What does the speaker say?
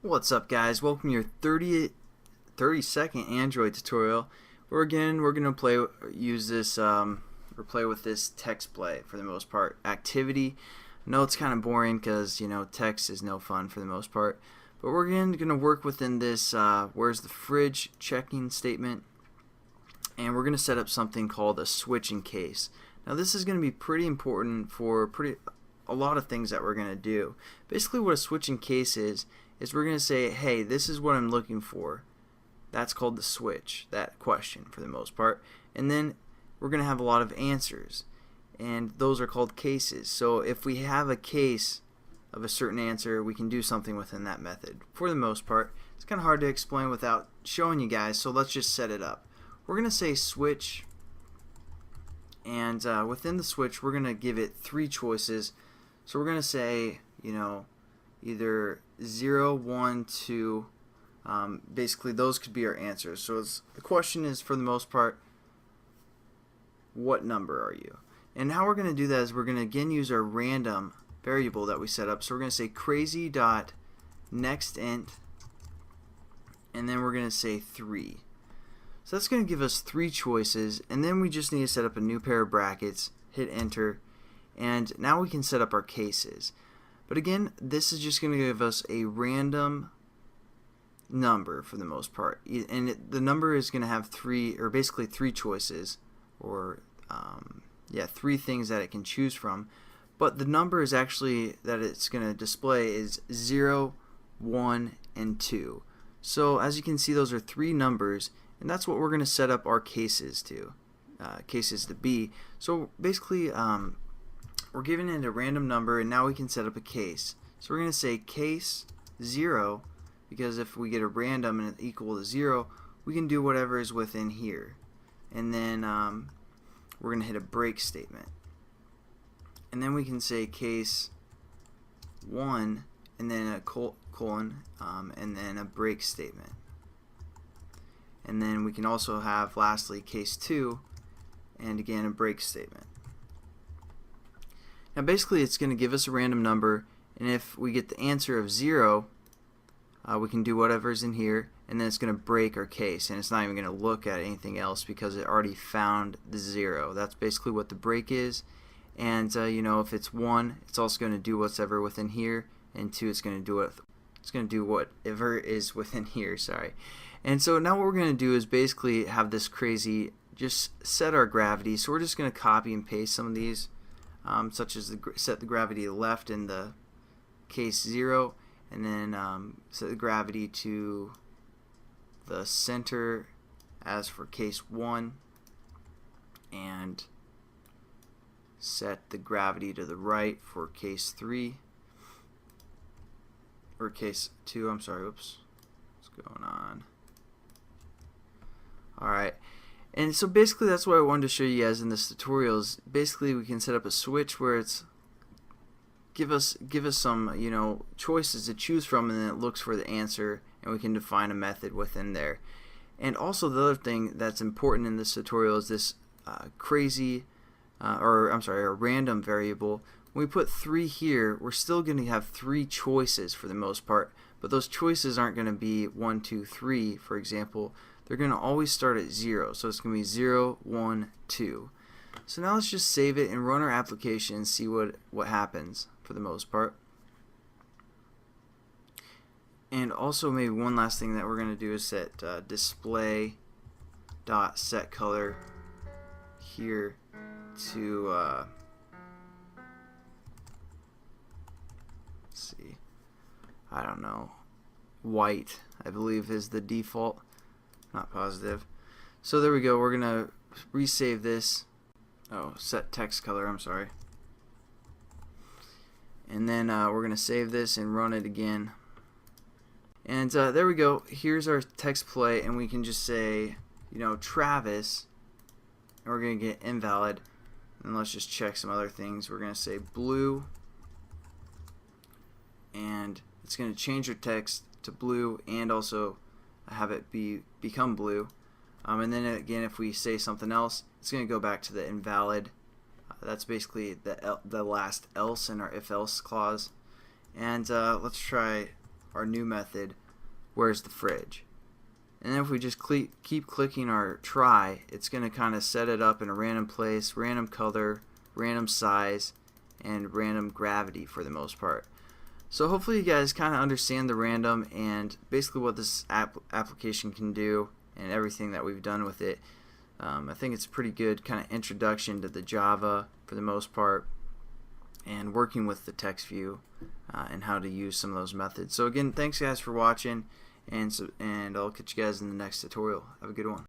What's up, guys? Welcome to your 32nd Android tutorial. We're gonna use this or play with this text play for the most part. Activity. I know it's kind of boring because text is no fun for the most part, but we're gonna work within this where's the fridge checking statement, and we're gonna set up something called a switching case. Now this is gonna be pretty important for a lot of things that we're gonna do. Basically, what a switching case is we're going to say, hey, this is what I'm looking for. That's called the switch, that question for the most part. And then we're going to have a lot of answers, and those are called cases. So if we have a case of a certain answer, we can do something within that method. For the most part, it's kind of hard to explain without showing you guys, so let's just set it up. We're going to say switch, and within the switch we're going to give it three choices. So we're going to say, either 0, 1, 2. Basically, those could be our answers. So the question is, for the most part, what number are you? And how we're going to do that is we're going to again use our random variable that we set up. So we're going to say crazy.nextInt, and then we're going to say 3. So that's going to give us three choices, and then we just need to set up a new pair of brackets, hit enter, and now we can set up our cases. But again, this is just going to give us a random number for the most part, and the number is going to have basically three choices, or three things that it can choose from. But the number is actually that it's going to display is 0, 1, and 2. So as you can see, those are three numbers, and that's what we're going to set up our cases to be. So basically, we're giving it a random number, and now we can set up a case. So we're going to say case 0, because if we get a random and it's equal to 0, we can do whatever is within here. And then we're going to hit a break statement. And then we can say case 1, and then a colon, and then a break statement. And then we can also have, lastly, case 2, and again a break statement. Now basically it's going to give us a random number, and if we get the answer of 0, we can do whatever's in here, and then it's going to break our case, and it's not even going to look at anything else because it already found the 0. That's basically what the break is. And if it's 1, it's also going to do whatever within here, and 2, it's going to do whatever is within here. Sorry. And so now what we're going to do is basically have this crazy, just set our gravity. So we're just going to copy and paste some of these. Such as set the gravity to the left in the case 0, and then set the gravity to the center as for case 1, and set the gravity to the right for case 3, or case 2, I'm sorry, whoops, what's going on? Alright. And so basically that's what I wanted to show you guys in this tutorial. Is basically we can set up a switch where it's give us some choices to choose from, and then it looks for the answer, and we can define a method within there. And also the other thing that's important in this tutorial is this a random variable. When we put 3 here, we're still going to have 3 choices for the most part, but those choices aren't going to be 1, 2, 3, for example. They're going to always start at 0, so it's going to be 0, 1, 2. So now let's just save it and run our application and see what happens for the most part. And also maybe one last thing that we're going to do is set display dot set color here to let's see, I don't know, white I believe is the default. Not positive. So there we go. We're gonna resave this. Oh, set text color, I'm sorry. And then we're gonna save this and run it again. And there we go. Here's our text play, and we can just say, Travis, and we're gonna get invalid. And let's just check some other things. We're gonna say blue, and it's gonna change your text to blue, and also have it become blue, and then again if we say something else, it's going to go back to the invalid. That's basically the last else in our if else clause. And let's try our new method, where's the fridge. And then if we just keep clicking our try, it's going to kind of set it up in a random place, random color, random size, and random gravity for the most part. So hopefully you guys kind of understand the random and basically what this application can do and everything that we've done with it. I think it's a pretty good kind of introduction to the Java for the most part, and working with the text view and how to use some of those methods. So again, thanks guys for watching, and I'll catch you guys in the next tutorial. Have a good one.